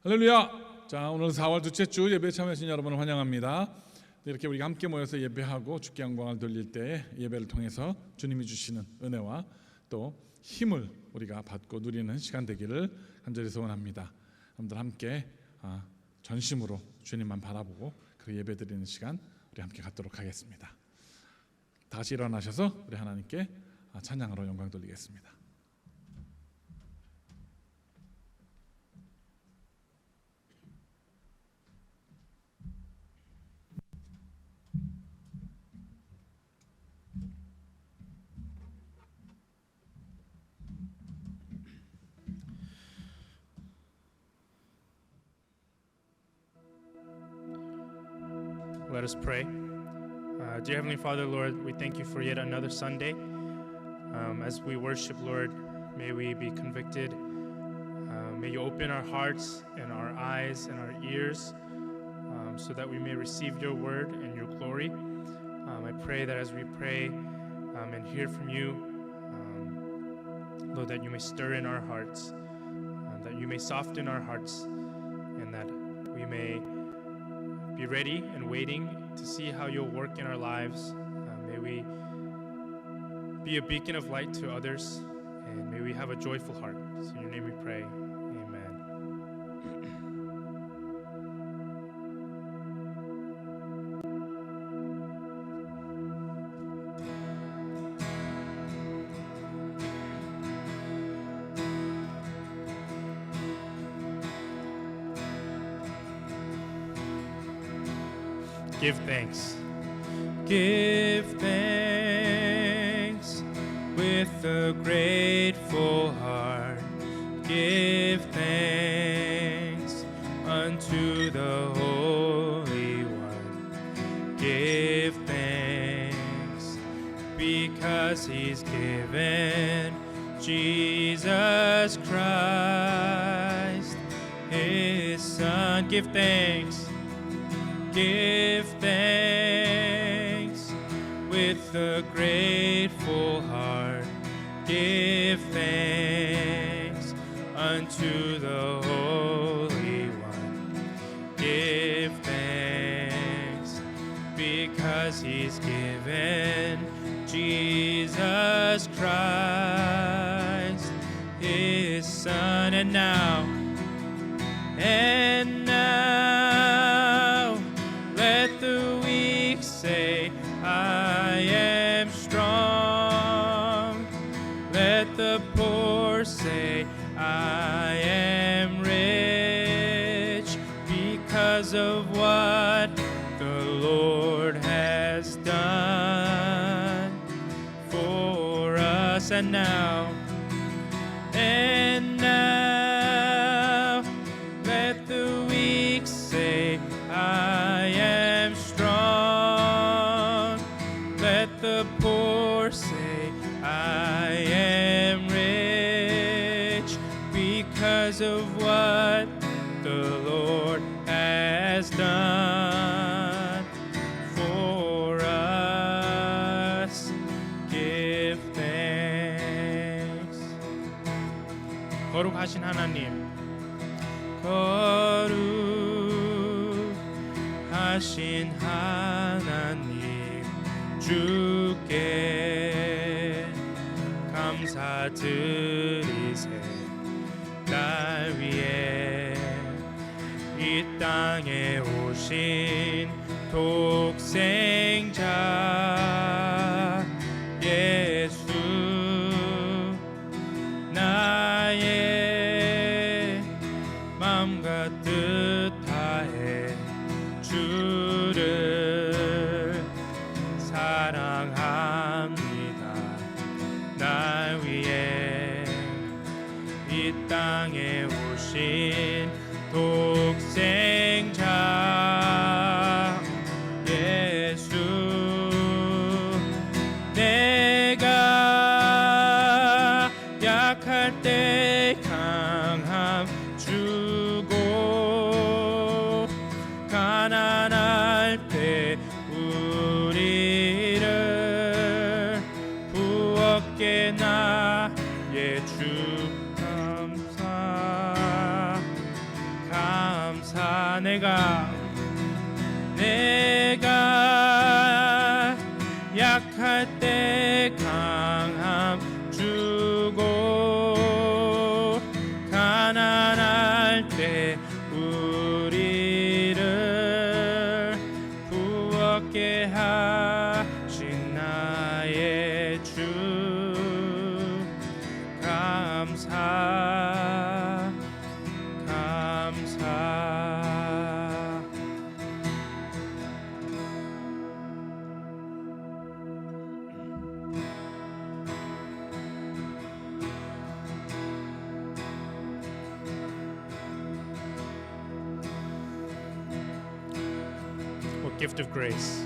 할렐루야! 자, 오늘 4월 둘째 주 예배에 참여하신 여러분을 환영합니다. 이렇게 우리가 함께 모여서 예배하고 주께 영광을 돌릴 때 예배를 통해서 주님이 주시는 은혜와 또 힘을 우리가 받고 누리는 시간 되기를 간절히 소원합니다. 여러분들 함께 전심으로 주님만 바라보고 그 예배 드리는 시간 우리 함께 갖도록 하겠습니다. 다시 일어나셔서 우리 하나님께 찬양으로 영광 돌리겠습니다. Let us pray. Dear Heavenly Father, Lord, we thank you for yet another Sunday. As we worship, Lord, may we be convicted. May you open our hearts and our eyes and our ears so that we may receive your word and your glory. I pray that as we pray and hear from you, Lord, that you may stir in our hearts, that you may soften our hearts, and that we may be ready and waiting to see how you'll work in our lives. May we be a beacon of light to others, and may we have a joyful heart. So in your name we pray. Amen. Give thanks. Give thanks with a grateful heart. Give thanks unto the Holy One. Give thanks because He's given Jesus Christ, His Son. Give thanks. Give thanks with a grateful heart. Give thanks unto the Holy One. Give thanks because He's given Jesus Christ, His Son. And now, let the weak say, I am strong. Let the poor say, I am rich, because of what the Lord has done for us. And now, let the weak say, I am strong. Let the poor say, I am rich, because of what the Lord has done for us. Give thanks. 거룩하신 하나님, 거룩하신 하나님, 주께 감사드리세. 날 위해 이 땅에 오신 독생자 예수, 나의 마음과 뜻 다해 주를 사랑합니다. 날 위해 이 땅에 오신 독생자 예수, 내가 약할 때 강함 주고, 가난할 때 우리를 부었게 나의 주 감사. 내가 약할 때 강함 주고 가난할 때 우리를 부었게 하신 나의 주 감사 What gift of grace?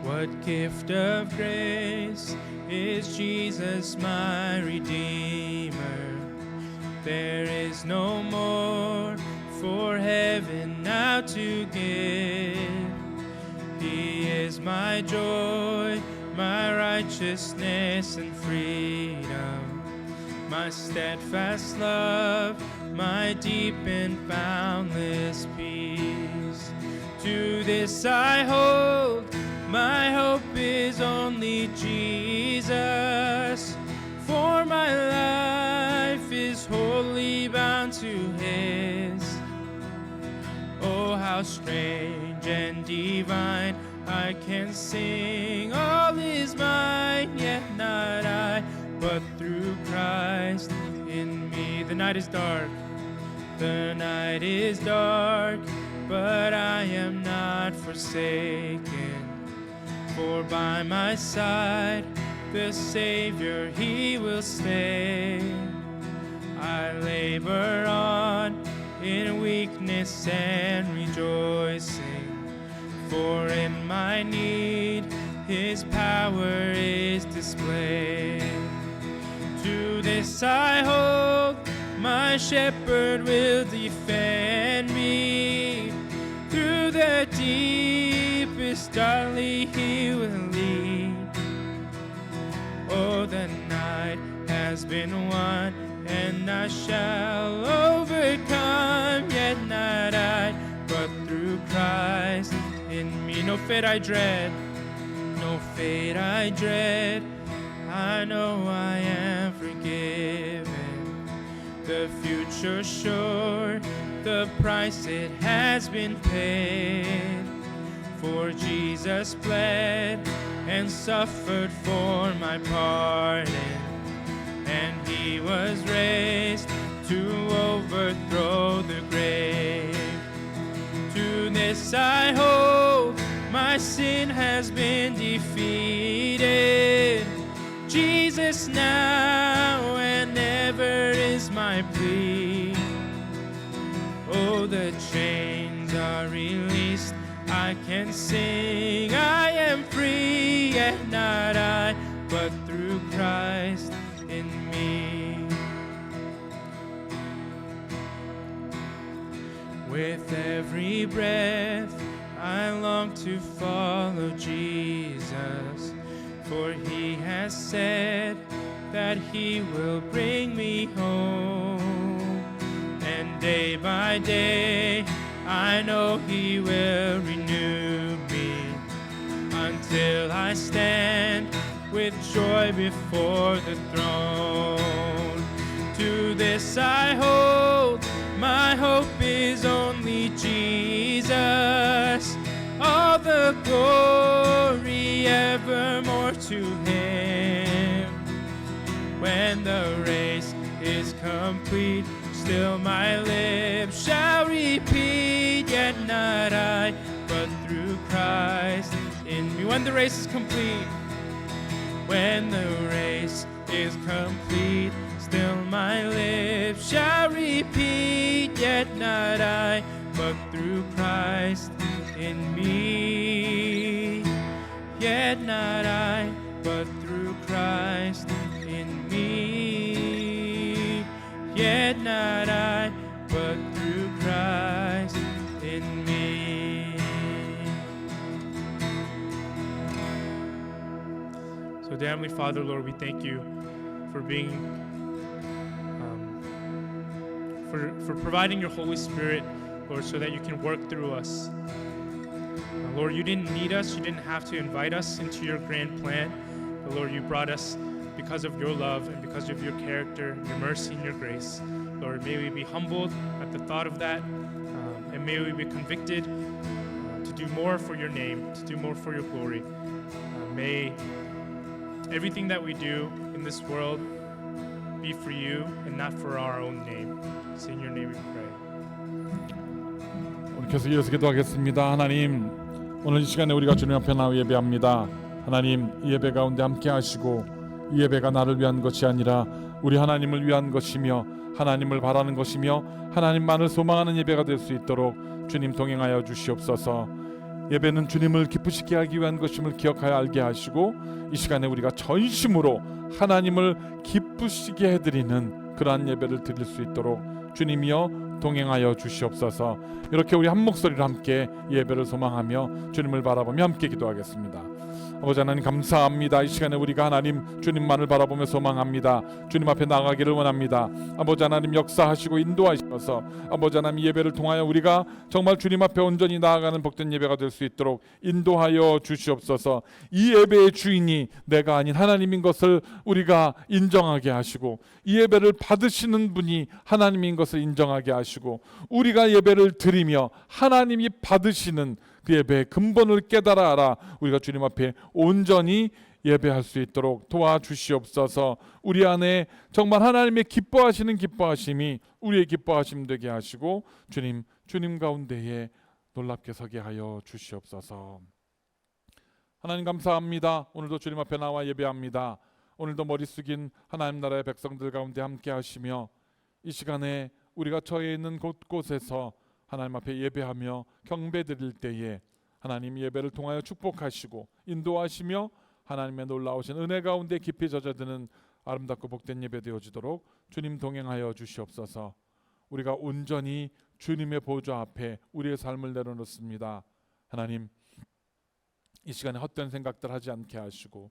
What gift of grace is Jesus my Redeemer? There is no more for heaven now to give. He is my joy, my righteousness and freedom, my steadfast love, my deep and boundless peace. To this I hold, my hope is only Jesus, for my life is wholly bound to His. Oh, how strange and divine, I can sing all is mine, yet not I, but through Christ in me. The night is dark, the night is dark, but I am not forsaken. For by my side the Savior, He will stay. I labor on in weakness and rejoicing, for in my need His power is displayed. To this I hold, my shepherd will defend me. Through the deepest valley He will lead. Oh, the night has been won, and I shall overcome. Yet not I, but through Christ in me. No fate I dread, no fate I dread. I know I am forgiven. The future sure, the price it has been paid. For Jesus bled and suffered for my pardon, and He was raised to overthrow the grave. To this I hold, my sin has been defeated. Jesus now and ever is my plea. Oh, the chains are released, I can sing, I am free, yet not I, but through Christ in me. With every breath I long to follow Jesus, for He has said that He will bring me home. And day by day I know He will renew me, until I stand with joy before the throne. To this I hold, my hope is only Jesus. All the glory evermore to Him. When the race is complete, still my lips shall repeat, yet not I, but through Christ in me. When the race is complete, when the race is complete, still my lips shall repeat, yet not I, but through Christ in me. Yet not I, but through Christ in me. Yet not I, but through Christ in me. So, dear Heavenly Father, Lord, we thank You for being, for providing Your Holy Spirit, Lord, so that you can work through us. Lord, you didn't need us, you didn't have to invite us into your grand plan, but Lord, you brought us because of your love and because of your character, your mercy, and your grace. Lord, may we be humbled at the thought of that, and may we be convicted to do more for your name, to do more for your glory. May everything that we do in this world be for you and not for our own name. It's in your name we pray. 우리 계속 이어서 기도하겠습니다. 하나님, 오늘 이 시간에 우리가 주님 앞에 나와 예배합니다. 하나님, 이 예배 가운데 함께 하시고 이 예배가 나를 위한 것이 아니라 우리 하나님을 위한 것이며 하나님을 바라는 것이며 하나님만을 소망하는 예배가 될 수 있도록 주님 동행하여 주시옵소서. 예배는 주님을 기쁘시게 하기 위한 것임을 기억하여 알게 하시고 이 시간에 우리가 전심으로 하나님을 기쁘시게 해드리는 그러한 예배를 드릴 수 있도록 주님이여 동행하여 주시옵소서. 이렇게 우리 한 목소리로 함께 예배를 소망하며 주님을 바라보며 함께 기도하겠습니다. 아버지 하나님 감사합니다. 이 시간에 우리가 하나님 주님만을 바라보며 소망합니다. 주님 앞에 나가기를 원합니다. 아버지 하나님 역사하시고 인도하셔서 아버지 하나님 예배를 통하여 우리가 정말 주님 앞에 온전히 나아가는 복된 예배가 될 수 있도록 인도하여 주시옵소서. 이 예배의 주인이 내가 아닌 하나님인 것을 우리가 인정하게 하시고 이 예배를 받으시는 분이 하나님인 것을 인정하게 하시고 우리가 예배를 드리며 하나님이 받으시는 그 예배의 근본을 깨달아 알아 우리가 주님 앞에 온전히 예배할 수 있도록 도와주시옵소서. 우리 안에 정말 하나님의 기뻐하시는 기뻐하심이 우리의 기뻐하심 되게 하시고 주님 가운데에 놀랍게 서게 하여 주시옵소서. 하나님 감사합니다. 오늘도 주님 앞에 나와 예배합니다. 오늘도 머리 숙인 하나님 나라의 백성들 가운데 함께 하시며 이 시간에 우리가 처해 있는 곳곳에서 하나님 앞에 예배하며 경배드릴 때에 하나님 예배를 통하여 축복하시고 인도하시며 하나님의 놀라우신 은혜 가운데 깊이 젖어드는 아름답고 복된 예배 되어지도록 주님 동행하여 주시옵소서. 우리가 온전히 주님의 보좌 앞에 우리의 삶을 내려놓습니다. 하나님 이 시간에 헛된 생각들 하지 않게 하시고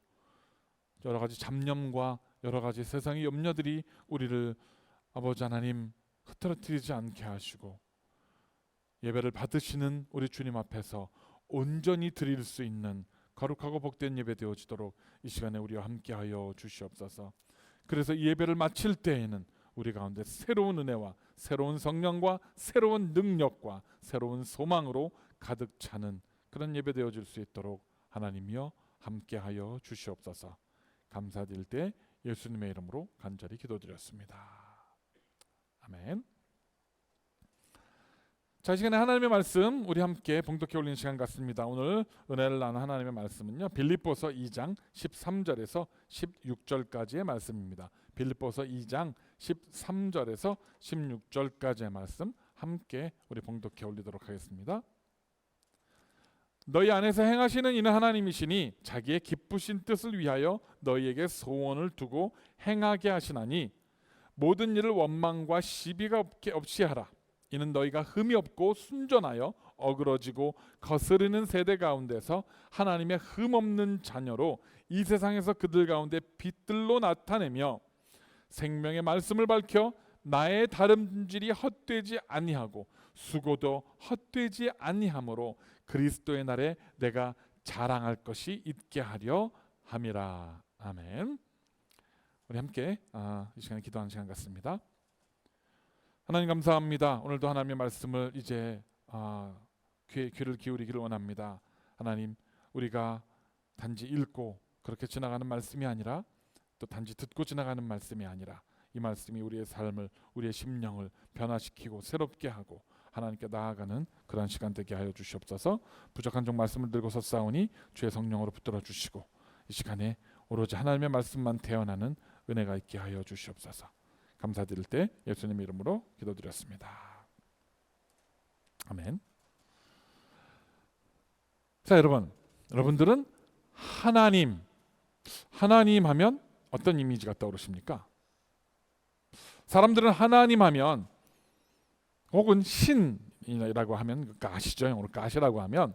여러 가지 잡념과 여러 가지 세상의 염려들이 우리를 아버지 하나님 흐트러뜨리지 않게 하시고 예배를 받으시는 우리 주님 앞에서 온전히 드릴 수 있는 거룩하고 복된 예배 되어지도록 이 시간에 우리와 함께하여 주시옵소서. 그래서 이 예배를 마칠 때에는 우리 가운데 새로운 은혜와 새로운 성령과 새로운 능력과 새로운 소망으로 가득 차는 그런 예배 되어질 수 있도록 하나님이여 함께하여 주시옵소서. 감사드릴 때 예수님의 이름으로 간절히 기도드렸습니다. 아멘. 자, 이 시간에 하나님의 말씀 우리 함께 봉독해 올리는 시간 같습니다. 오늘 은혜를 나눈 하나님의 말씀은요, 빌립보서 2장 13절에서 16절까지의 말씀입니다. 빌립보서 2장 13절에서 16절까지의 말씀 함께 우리 봉독해 올리도록 하겠습니다. 너희 안에서 행하시는 이는 하나님이시니 자기의 기쁘신 뜻을 위하여 너희에게 소원을 두고 행하게 하시나니 모든 일을 원망과 시비가 없이 하라. 이는 너희가 흠이 없고 순전하여 어그러지고 거스르는 세대 가운데서 하나님의 흠 없는 자녀로 이 세상에서 그들 가운데 빛들로 나타내며 생명의 말씀을 밝혀 나의 다름질이 헛되지 아니하고 수고도 헛되지 아니하므로 그리스도의 날에 내가 자랑할 것이 있게 하려 함이라. 아멘. 우리 함께 이 시간에 기도하는 시간 같습니다. 하나님 감사합니다. 오늘도 하나님의 말씀을 이제 귀를 기울이기를 원합니다. 하나님, 우리가 단지 읽고 그렇게 지나가는 말씀이 아니라 또 단지 듣고 지나가는 말씀이 아니라 이 말씀이 우리의 삶을, 우리의 심령을 변화시키고 새롭게 하고 하나님께 나아가는 그런 시간 되게 하여 주시옵소서. 부족한 종 말씀을 들고 섰사오니 주의 성령으로 붙들어 주시고 이 시간에 오로지 하나님의 말씀만 태어나는 은혜가 있게 하여 주시옵소서. 감사드릴 때 예수님 이름으로 기도드렸습니다. 아멘. 자, 여러분들은 하나님 하면 어떤 이미지가 떠오르십니까? 사람들은 하나님 하면 혹은 신이라고 하면 가시죠. 영어로 가시라고 하면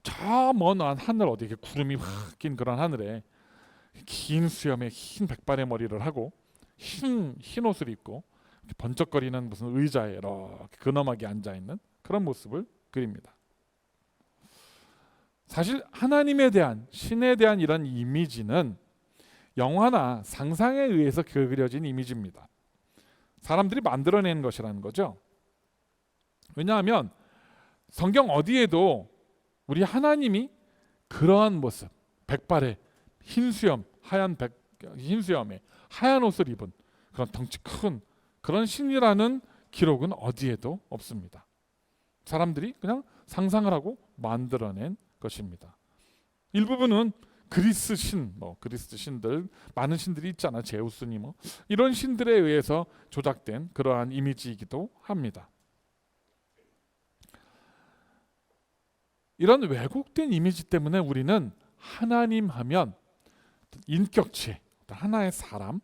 저 먼 하늘 어디 이렇게 구름이 확 낀 그런 하늘에 긴 수염에 흰 백발의 머리를 하고 흰 옷을 입고 번쩍거리는 무슨 의자에 이렇게 근엄하게 앉아 있는 그런 모습을 그립니다. 사실 하나님에 대한, 신에 대한 이런 이미지는 영화나 상상에 의해서 그려진 이미지입니다. 사람들이 만들어낸 것이라는 거죠. 왜냐하면 성경 어디에도 우리 하나님이 그러한 모습, 백발의 흰 수염, 흰 수염에 하얀 옷을 입은 그런 덩치 큰 그런 신이라는 기록은 어디에도 없습니다. 사람들이 그냥 상상을 하고 만들어낸 것입니다. 일부분은 그리스 신, 그리스 신들, 많은 신들이 있잖아, 제우스니 이런 신들에 의해서 조작된 그러한 이미지이기도 합니다. 이런 왜곡된 이미지 때문에 우리는 하나님 하면 인격체, 하나의 사람,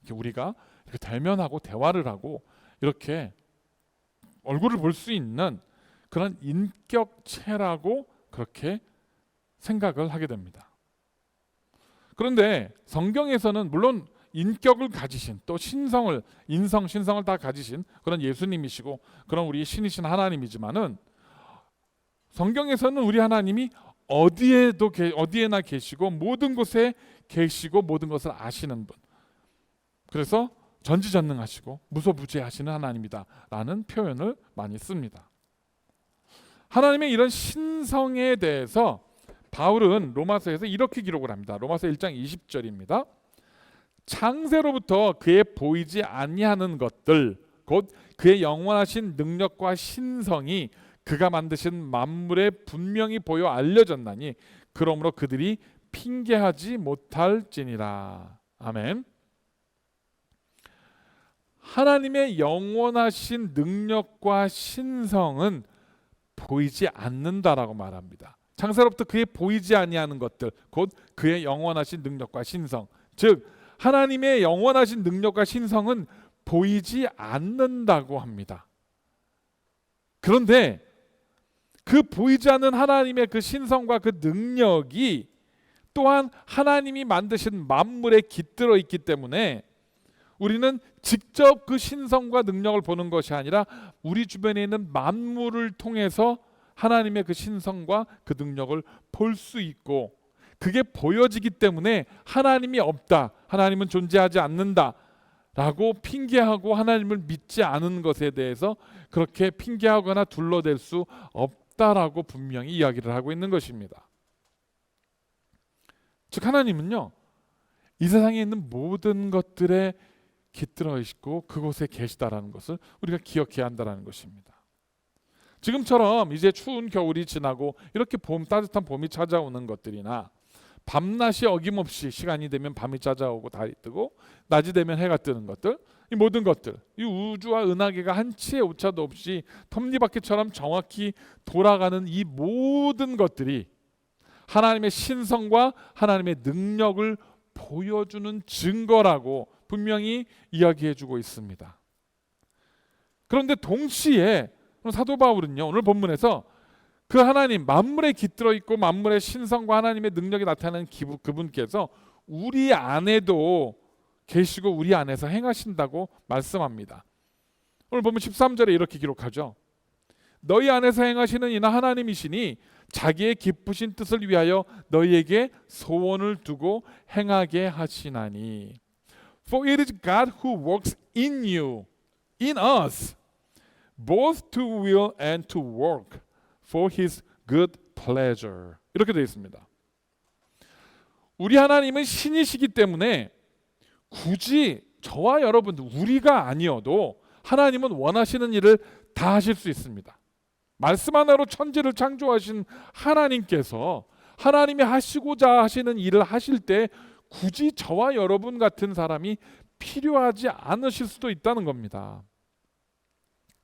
우리가 이렇게 대면하고 대화를 하고 이렇게 얼굴을 볼 수 있는 그런 인격체라고 그렇게 생각을 하게 됩니다. 그런데 성경에서는 물론 인격을 가지신, 또 신성을, 인성, 신성을 다 가지신 그런 예수님이시고 그런 우리 신이신 하나님이지만은 성경에서는 우리 하나님이 어디에나 계시고 모든 곳에 계시고 모든 것을 아시는 분, 그래서 전지전능하시고 무소부재하시는 하나님이다라는 표현을 많이 씁니다. 하나님의 이런 신성에 대해서 바울은 로마서에서 이렇게 기록을 합니다. 로마서 1장 20절입니다. 창세로부터 그의 보이지 아니하는 것들, 곧 그의 영원하신 능력과 신성이 그가 만드신 만물에 분명히 보여 알려졌나니 그러므로 그들이 핑계하지 못할지니라. 아멘. 하나님의 영원하신 능력과 신성은 보이지 않는다라고 말합니다. 창세로부터 그의 보이지 아니하는 것들, 곧 그의 영원하신 능력과 신성, 즉 하나님의 영원하신 능력과 신성은 보이지 않는다고 합니다. 그런데 그 보이지 않는 하나님의 그 신성과 그 능력이 또한 하나님이 만드신 만물에 깃들어 있기 때문에 우리는 직접 그 신성과 능력을 보는 것이 아니라 우리 주변에 있는 만물을 통해서 하나님의 그 신성과 그 능력을 볼 수 있고, 그게 보여지기 때문에 하나님이 없다, 하나님은 존재하지 않는다 라고 핑계하고 하나님을 믿지 않은 것에 대해서 그렇게 핑계하거나 둘러댈 수 없다라고 분명히 이야기를 하고 있는 것입니다. 즉 하나님은요, 이 세상에 있는 모든 것들에 깃들어 있고 그곳에 계시다라는 것을 우리가 기억해야 한다는 것입니다. 지금처럼 이제 추운 겨울이 지나고 이렇게 따뜻한 봄이 찾아오는 것들이나 밤낮이 어김없이 시간이 되면 밤이 찾아오고 달이 뜨고 낮이 되면 해가 뜨는 것들, 이 모든 것들, 이 우주와 은하계가 한치의 오차도 없이 톱니바퀴처럼 정확히 돌아가는 이 모든 것들이 하나님의 신성과 하나님의 능력을 보여주는 증거라고 분명히 이야기해주고 있습니다. 그런데 동시에 사도 바울은요, 오늘 본문에서 그 하나님, 만물에 깃들어 있고 만물의 신성과 하나님의 능력이 나타나는 그분께서 우리 안에도 계시고 우리 안에서 행하신다고 말씀합니다. 오늘 보면 13절에 이렇게 기록하죠. 너희 안에서 행하시는 이는 하나님이시니 자기의 기쁘신 뜻을 위하여 너희에게 소원을 두고 행하게 하시나니. For it is God who works in you, in us, both to will and to work for His good pleasure. 이렇게 되어 있습니다. 우리 하나님은 신이시기 때문에 굳이 저와 여러분, 우리가 아니어도 하나님은 원하시는 일을 다 하실 수 있습니다. 말씀 하나로 천지를 창조하신 하나님께서 하나님이 하시고자 하시는 일을 하실 때 굳이 저와 여러분 같은 사람이 필요하지 않으실 수도 있다는 겁니다.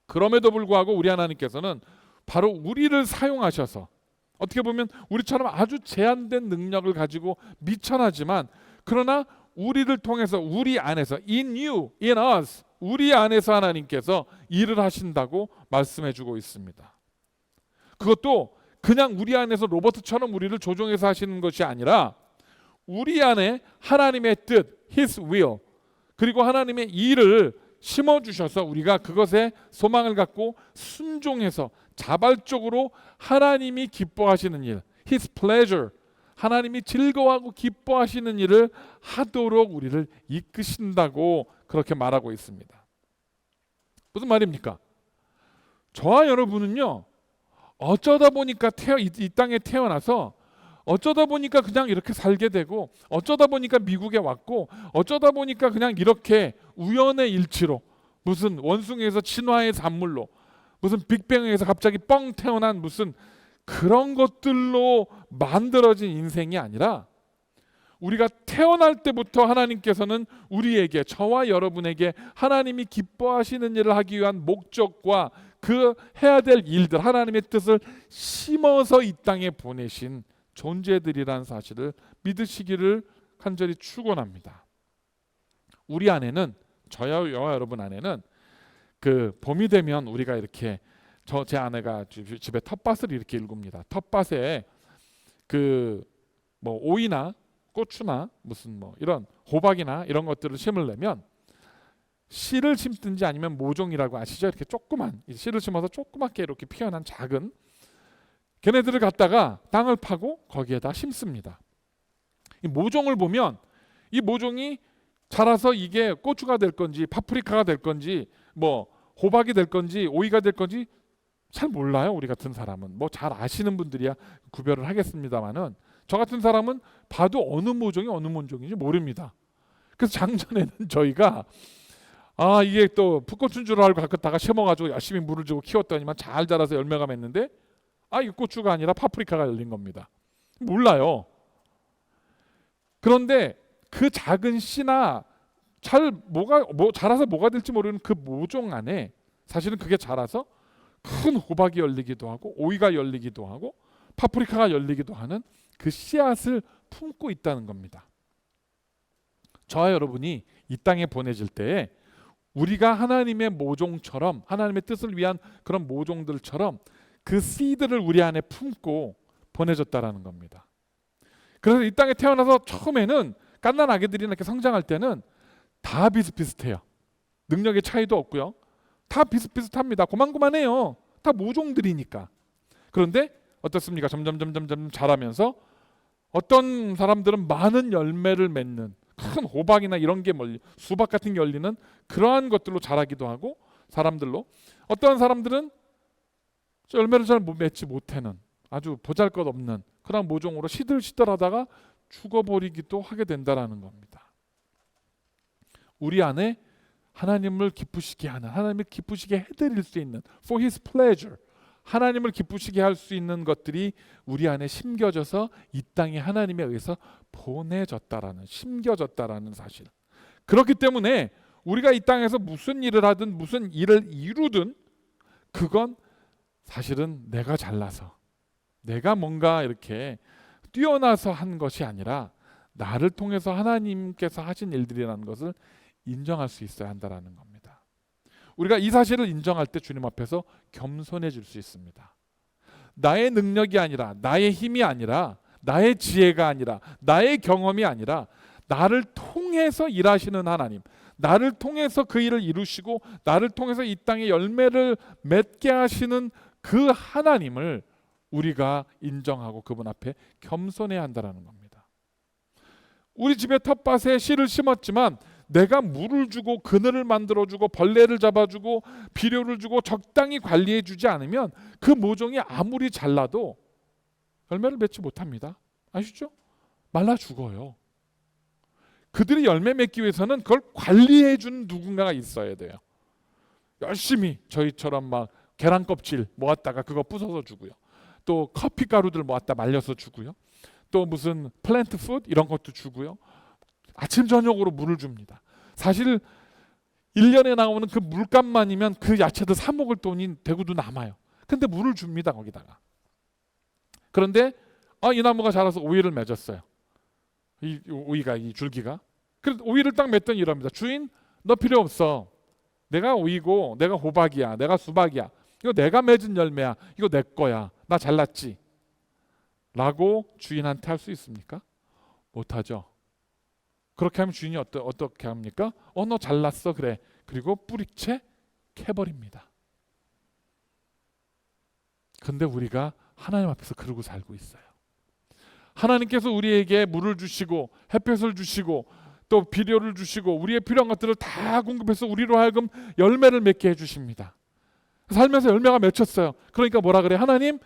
그럼에도 불구하고 우리 하나님께서는 바로 우리를 사용하셔서, 어떻게 보면 우리처럼 아주 제한된 능력을 가지고 미천하지만 그러나 우리를 통해서, 우리 안에서, in you, in us, 우리 안에서 하나님께서 일을 하신다고 말씀해주고 있습니다. 그것도 그냥 우리 안에서 로봇처럼 우리를 조종해서 하시는 것이 아니라 우리 안에 하나님의 뜻, His will, 그리고 하나님의 일을 심어주셔서 우리가 그것에 소망을 갖고 순종해서 자발적으로 하나님이 기뻐하시는 일, His pleasure, 하나님이 즐거워하고 기뻐하시는 일을 하도록 우리를 이끄신다고 그렇게 말하고 있습니다. 무슨 말입니까? 저와 여러분은요, 어쩌다 보니까 이 땅에 태어나서 어쩌다 보니까 그냥 이렇게 살게 되고, 어쩌다 보니까 미국에 왔고, 어쩌다 보니까 그냥 이렇게 우연의 일치로 무슨 원숭이에서 진화의 산물로 무슨 빅뱅에서 갑자기 뻥 태어난 무슨 그런 것들로 만들어진 인생이 아니라, 우리가 태어날 때부터 하나님께서는 우리에게, 저와 여러분에게 하나님이 기뻐하시는 일을 하기 위한 목적과 그 해야 될 일들, 하나님의 뜻을 심어서 이 땅에 보내신 존재들이라는 사실을 믿으시기를 간절히 축원합니다. 우리 안에는, 저와 여러분 안에는 그 봄이 되면 우리가 이렇게, 제 아내가 집에 텃밭을 이렇게 일굽니다. 텃밭에 그 뭐 오이나 고추나 무슨 뭐 이런 호박이나 이런 것들을 심으려면 씨를 심든지 아니면 모종이라고 아시죠? 이렇게 조그만 씨를 심어서 조그맣게 이렇게 피어난 작은 걔네들을 갖다가 땅을 파고 거기에다 심습니다. 이 모종을 보면 이 모종이 자라서 이게 고추가 될 건지 파프리카가 될 건지 뭐 호박이 될 건지 오이가 될 건지 잘 몰라요. 우리 같은 사람은 뭐 잘 아시는 분들이야 구별을 하겠습니다만은, 저 같은 사람은 봐도 어느 모종이 어느 모종인지 모릅니다. 그래서 작년에는 저희가 이게 또 풋고추인 줄 알고 갖다가 심어가지고 열심히 물을 주고 키웠더니만 잘 자라서 열매가 맺는데 이 고추가 아니라 파프리카가 열린 겁니다. 몰라요. 그런데 그 작은 씨나 자라서 뭐가 될지 모르는 그 모종 안에 사실은 그게 자라서 큰 호박이 열리기도 하고 오이가 열리기도 하고 파프리카가 열리기도 하는 그 씨앗을 품고 있다는 겁니다. 저와 여러분이 이 땅에 보내질 때에 우리가 하나님의 모종처럼, 하나님의 뜻을 위한 그런 모종들처럼 그 씨들을 우리 안에 품고 보내졌다라는 겁니다. 그래서 이 땅에 태어나서 처음에는 갓난 아기들이 이렇게 성장할 때는 다 비슷비슷해요. 능력의 차이도 없고요. 다 비슷비슷합니다. 고만고만해요. 다 모종들이니까. 그런데 어떻습니까? 점점 자라면서 어떤 사람들은 많은 열매를 맺는 큰 호박이나 이런 게 수박 같은 게 열리는 그러한 것들로 자라기도 하고, 사람들로 어떤 사람들은 열매를 잘 맺지 못하는 아주 보잘것없는 그런 모종으로 시들시들하다가 죽어버리기도 하게 된다라는 겁니다. 우리 안에 하나님을 기쁘시게 하는, 하나님을 기쁘시게 해드릴 수 있는 for His pleasure, 하나님을 기쁘시게 할 수 있는 것들이 우리 안에 심겨져서 이 땅에 하나님에 의해서 보내졌다라는, 심겨졌다라는 사실. 그렇기 때문에 우리가 이 땅에서 무슨 일을 하든 무슨 일을 이루든 그건 사실은 내가 잘나서, 내가 뭔가 이렇게 뛰어나서 한 것이 아니라 나를 통해서 하나님께서 하신 일들이라는 것을 인정할 수 있어야 한다라는 겁니다. 우리가 이 사실을 인정할 때 주님 앞에서 겸손해질 수 있습니다. 나의 능력이 아니라, 나의 힘이 아니라, 나의 지혜가 아니라, 나의 경험이 아니라 나를 통해서 일하시는 하나님, 나를 통해서 그 일을 이루시고 나를 통해서 이 땅에 열매를 맺게 하시는 그 하나님을 우리가 인정하고 그분 앞에 겸손해야 한다는 겁니다. 우리 집에 텃밭에 씨를 심었지만 내가 물을 주고 그늘을 만들어주고 벌레를 잡아주고 비료를 주고 적당히 관리해주지 않으면 그 모종이 아무리 잘나도 열매를 맺지 못합니다. 아시죠? 말라 죽어요. 그들이 열매 맺기 위해서는 그걸 관리해주는 누군가가 있어야 돼요. 열심히 저희처럼 막 계란 껍질 모았다가 그거 부숴서 주고요. 또 커피 가루들 모았다 말려서 주고요. 또 무슨 플랜트 푸드 이런 것도 주고요. 아침 저녁으로 물을 줍니다. 사실 1년에 나오는 그 물값만이면 그 야채들 사 먹을 돈이 대구도 남아요. 근데 물을 줍니다. 거기다가. 그런데 이 나무가 자라서 오이를 맺었어요. 이 오이가, 이 줄기가. 그래서 오이를 딱 맺더니 이럽니다. 주인, 너 필요 없어. 내가 오이고 내가 호박이야. 내가 수박이야. 이거 내가 맺은 열매야. 이거 내 거야. 나 잘났지. 라고 주인한테 할 수 있습니까? 못하죠. 그렇게 하면 주인이 어떻게 합니까? 너 잘났어. 그래 그리고 뿌리채 캐버립니다. 근데 우리가 하나님 앞에서 그러고 살고 있어요. 하나님께서 우리에게 물을 주시고 햇볕을 주시고 또 비료를 주시고 우리의 필요한 것들을 다 공급해서 우리로 하여금 열매를 맺게 해주십니다. 살면서 열매가 맺혔어요. 그러니까 뭐라 그래? 하나님,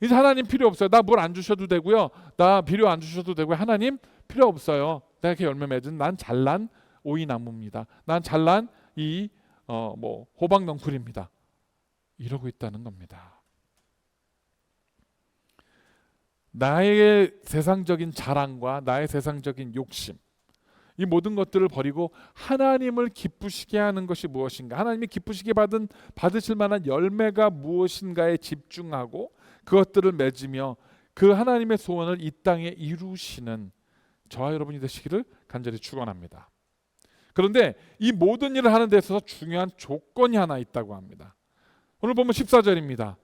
이제 하나님 필요 없어요. 나 물 안 주셔도 되고요. 나 비료 안 주셔도 되고요. 하나님 필요 없어요. 내가 이렇게 열매 맺은 난 잘난 오이나무입니다. 난 잘난 이 호박 넝쿨입니다. 이러고 있다는 겁니다. 나의 세상적인 자랑과 나의 세상적인 욕심, 이 모든 것들을 버리고 하나님을 기쁘시게 하는 것이 무엇인가, 하나님이 기쁘시게 받으실 만한 열매가 무엇인가에 집중하고 그것들을 맺으며 그 하나님의 소원을 이 땅에 이루시는 저와 여러분이 되시기를 간절히 축원합니다. 그런데 이 모든 일을 하는 데 있어서 중요한 조건이 하나 있다고 합니다. 오늘 보면 14절입니다.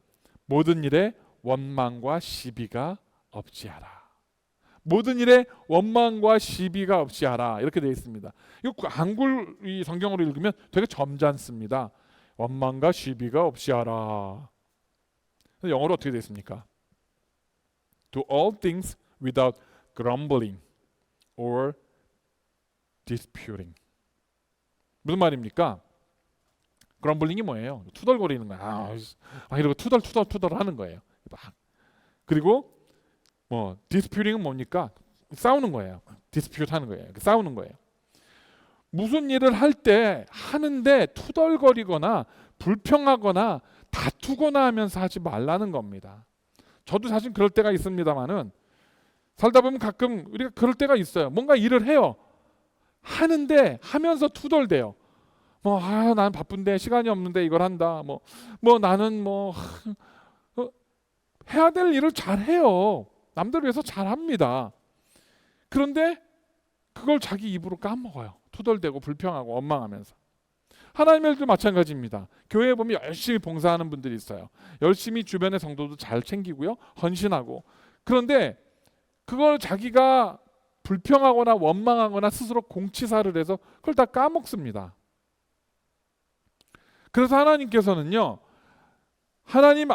모든 일에 원망과 시비가 없지 하라. 모든 일에 원망과 시비가 없이 하라. 이렇게 되어 있습니다. 이거 한글 이 성경으로 읽으면 되게 점잖습니다. 원망과 시비가 없이 하라. 영어로 어떻게 되어 있습니까? Do all things without grumbling or disputing. 무슨 말입니까? grumbling이 뭐예요? 투덜거리는 거야. 이러고 투덜 하는 거예요. 그리고 disputing은 뭡니까? 싸우는 거예요. dispute 하는 거예요. 싸우는 거예요. 무슨 일을 하는데 투덜거리거나 불평하거나 다투거나 하면서 하지 말라는 겁니다. 저도 사실 그럴 때가 있습니다만은 살다 보면 가끔 우리가 그럴 때가 있어요. 뭔가 일을 해요. 하는데 하면서 투덜대요. 나는 바쁜데 시간이 없는데 이걸 한다. 나는 해야 될 일을 잘 해요. 남들 위해서 잘합니다. 그런데 그걸 자기 입으로 까먹어요. 투덜대고 불평하고 원망하면서. 하나님의 일도 마찬가지입니다. 교회에 보면 열심히 봉사하는 분들이 있어요. 열심히 주변의 성도도 잘 챙기고요. 헌신하고. 그런데 그걸 자기가 불평하거나 원망하거나 스스로 공치사를 해서 그걸 다 까먹습니다. 그래서 하나님께서는요, 하나님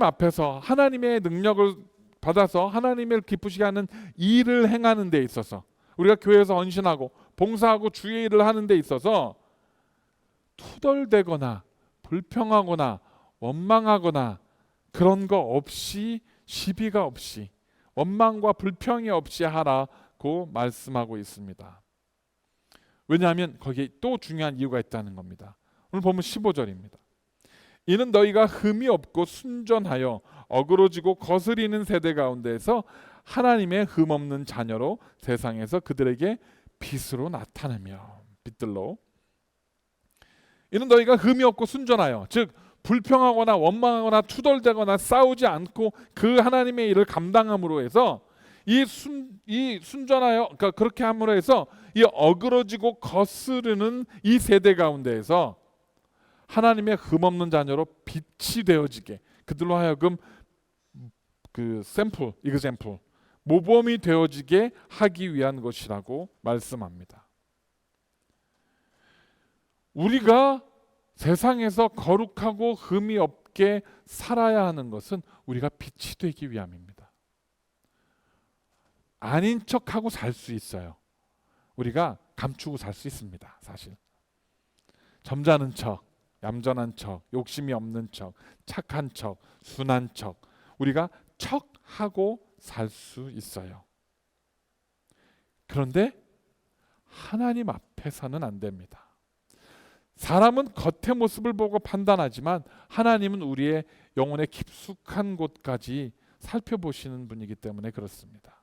앞에서 하나님의 능력을 받아서 하나님을 기쁘시게 하는 일을 행하는 데 있어서, 우리가 교회에서 헌신하고 봉사하고 주의 일을 하는 데 있어서 투덜대거나 불평하거나 원망하거나 그런 거 없이, 시비가 없이, 원망과 불평이 없이 하라고 말씀하고 있습니다. 왜냐하면 거기에 또 중요한 이유가 있다는 겁니다. 오늘 보면 15절입니다. 이는 너희가 흠이 없고 순전하여 어그러지고 거스리는 세대 가운데에서 하나님의 흠 없는 자녀로 세상에서 그들에게 빛으로 나타내며, 빛들로. 이는 너희가 흠이 없고 순전하여, 즉 불평하거나 원망하거나 투덜대거나 싸우지 않고 그 하나님의 일을 감당함으로 해서 이 순전하여, 그러니까 그렇게 함으로 해서 이 어그러지고 거스르는 이 세대 가운데에서 하나님의 흠 없는 자녀로 빛이 되어지게, 그들로 하여금 그 샘플, example, 모범이 되어지게 하기 위한 것이라고 말씀합니다. 우리가 세상에서 거룩하고 흠이 없게 살아야 하는 것은 우리가 빛이 되기 위함입니다. 아닌 척하고 살 수 있어요. 우리가 감추고 살 수 있습니다. 사실 점잖은 척, 얌전한 척, 욕심이 없는 척, 착한 척, 순한 척, 우리가 척하고 살 수 있어요. 그런데 하나님 앞에서는 안 됩니다. 사람은 겉의 모습을 보고 판단하지만 하나님은 우리의 영혼의 깊숙한 곳까지 살펴보시는 분이기 때문에 그렇습니다.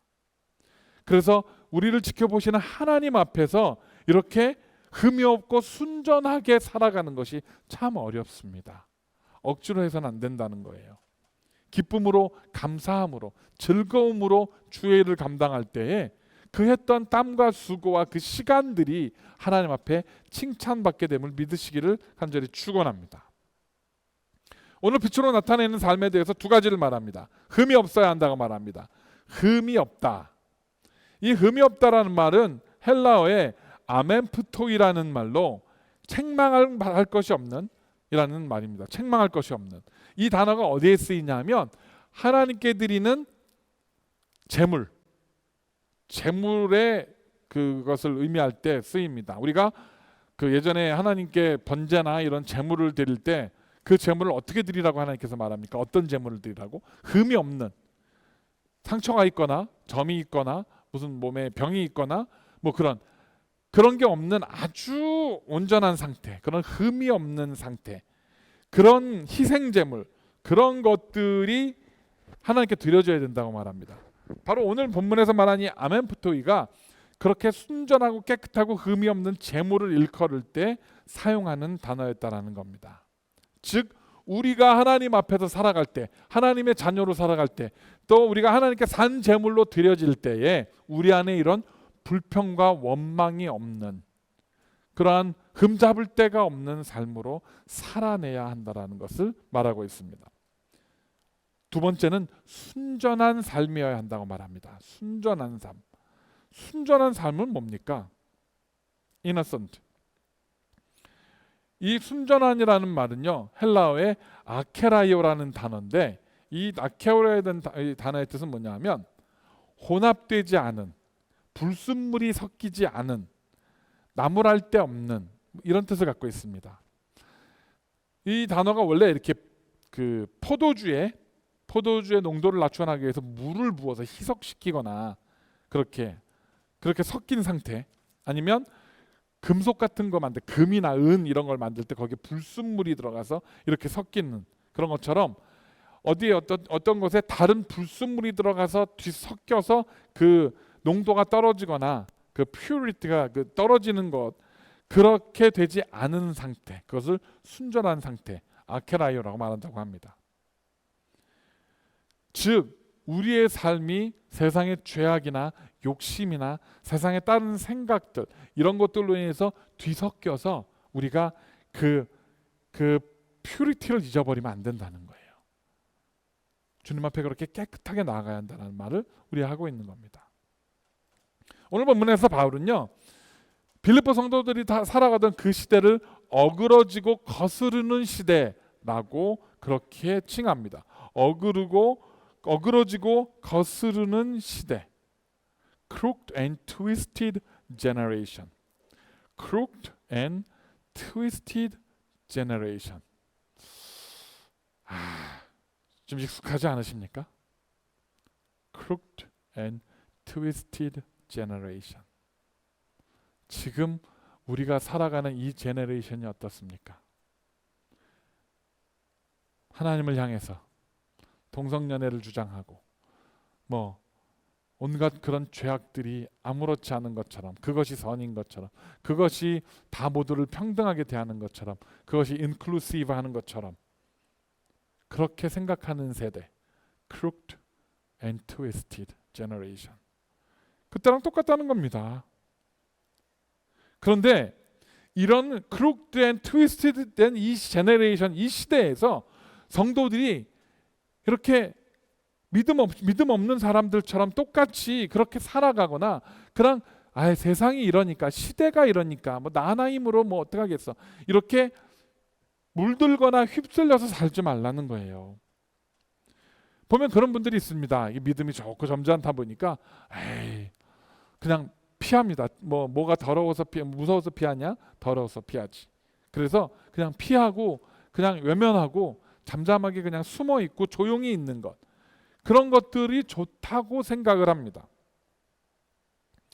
그래서 우리를 지켜보시는 하나님 앞에서 이렇게 흠이 없고 순전하게 살아가는 것이 참 어렵습니다. 억지로 해서는 안 된다는 거예요. 기쁨으로, 감사함으로, 즐거움으로 주의 일을 감당할 때에 그 했던 땀과 수고와 그 시간들이 하나님 앞에 칭찬받게 됨을 믿으시기를 간절히 축원합니다. 오늘 빛으로 나타내는 삶에 대해서 두 가지를 말합니다. 흠이 없어야 한다고 말합니다. 흠이 없다. 이 흠이 없다라는 말은 헬라어의 아멘프토이라는 말로 책망할 것이 없는 이라는 말입니다. 책망할 것이 없는. 이 단어가 어디에 쓰이냐면 하나님께 드리는 재물의 그것을 의미할 때 쓰입니다. 우리가 그 예전에 하나님께 번제나 이런 재물을 드릴 때 그 재물을 어떻게 드리라고 하나님께서 말합니까? 어떤 재물을 드리라고? 흠이 없는, 상처가 있거나 점이 있거나 무슨 몸에 병이 있거나 뭐 그런 게 없는 아주 온전한 상태, 그런 흠이 없는 상태, 그런 희생 제물, 그런 것들이 하나님께 드려져야 된다고 말합니다. 바로 오늘 본문에서 말한 이 아멘프토이가 그렇게 순전하고 깨끗하고 흠이 없는 제물을 일컬을 때 사용하는 단어였다라는 겁니다. 즉 우리가 하나님 앞에서 살아갈 때, 하나님의 자녀로 살아갈 때, 또 우리가 하나님께 산 제물로 드려질 때에 우리 안에 이런 불평과 원망이 없는, 그러한 흠잡을 데가 없는 삶으로 살아내야 한다라는 것을 말하고 있습니다. 두 번째는 순전한 삶이어야 한다고 말합니다. 순전한 삶. 순전한 삶은 뭡니까? innocent. 이 순전한이라는 말은요, 헬라어의 아케라이오라는 단어인데, 이 아케라이오라는 단어의 뜻은 뭐냐면 혼합되지 않은, 불순물이 섞이지 않은, 나무랄 데 없는, 이런 뜻을 갖고 있습니다. 이 단어가 원래 이렇게 그 포도주의 농도를 낮춰나가기 위해서 물을 부어서 희석시키거나 그렇게 섞인 상태, 아니면 금속 같은 거 만들, 금이나 은 이런 걸 만들 때 거기에 불순물이 들어가서 이렇게 섞이는 그런 것처럼 어디에 어떤 곳에 다른 불순물이 들어가서 뒤섞여서 그 농도가 떨어지거나 그 퓨리티가 그 떨어지는 것, 그렇게 되지 않은 상태, 그것을 순전한 상태, 아케라이오라고 말한다고 합니다. 즉 우리의 삶이 세상의 죄악이나 욕심이나 세상에 따른 생각들, 이런 것들로 인해서 뒤섞여서 우리가 그 퓨리티를 잊어버리면 안 된다는 거예요. 주님 앞에 그렇게 깨끗하게 나아가야 한다는 말을 우리 하고 있는 겁니다. 오늘 본문에서 바울은요, 빌립보 성도들이 다 살아가던 그 시대를 어그러지고 거스르는 시대라고 그렇게 칭합니다. 어그러지고 거스르는 시대. Crooked and twisted generation. Crooked and twisted generation. 좀 익숙하지 않으십니까? Crooked and twisted generation. 지금 우리가 살아가는 이 제너레이션이 어떻습니까? 하나님을 향해서 동성연애를 주장하고 뭐 온갖 그런 죄악들이 아무렇지 않은 것처럼, 그것이 선인 것처럼, 그것이 다 모두를 평등하게 대하는 것처럼, 그것이 인클루시브 하는 것처럼 그렇게 생각하는 세대, crooked and twisted generation. 그때랑 똑같다는 겁니다. 그런데 이런 crooked and twisted 된 이 제너레이션, 이 시대에서 성도들이 이렇게 믿음 없는 사람들처럼 똑같이 그렇게 살아가거나, 그냥 세상이 이러니까, 시대가 이러니까 뭐 나 하나 힘으로 뭐 어떡하겠어, 이렇게 물들거나 휩쓸려서 살지 말라는 거예요. 보면 그런 분들이 있습니다. 이 믿음이 좋고 점잖다 보니까 그냥 피합니다. 뭐가 더러워서 무서워서 피하냐? 더러워서 피하지. 그래서 그냥 피하고 그냥 외면하고 잠잠하게 그냥 숨어 있고 조용히 있는 것, 그런 것들이 좋다고 생각을 합니다.